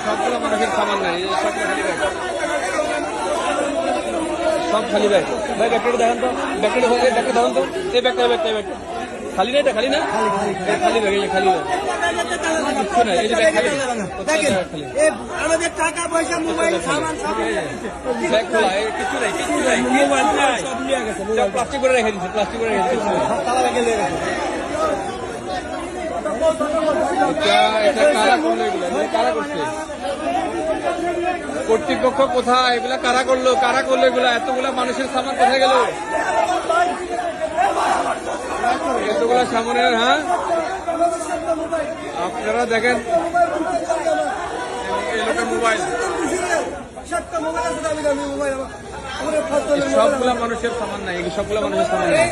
সবগুলো মানুষের সামান নাই, সব খালি ব্যাগ। ভাই ব্যাগটা দেখেন তো, ব্যাগটা দেখেন তো, এই ব্যাগটা খালি না, এটা খালি না, খালি ব্যাগ, এই খালি ব্যাগ, কিচ্ছু নাই, এই যে ব্যাগ খালি, আমাদের টাকা পয়সা মোবাইল সামান সব ব্যাগ খোলা, কিচ্ছু নাই, মোবাইল সব নিয়ে গেছে, সব প্লাস্টিক করে রেখে দিচ্ছে, প্লাস্টিক করে রেখে দিচ্ছে, তালা ব্যাগে নিয়ে গেছে। এটা কারা করলো, এগুলো কারা করছে, কর্তৃপক্ষ কোথায়, এগুলা কারা করলো এগুলা, এতগুলা মানুষের সামান কোথায় গেল, এতগুলা সামনের, হ্যাঁ আপনারা দেখেন মোবাইল, সবগুলা মানুষের সামান নাই, সবগুলা মানুষের সামান নাই।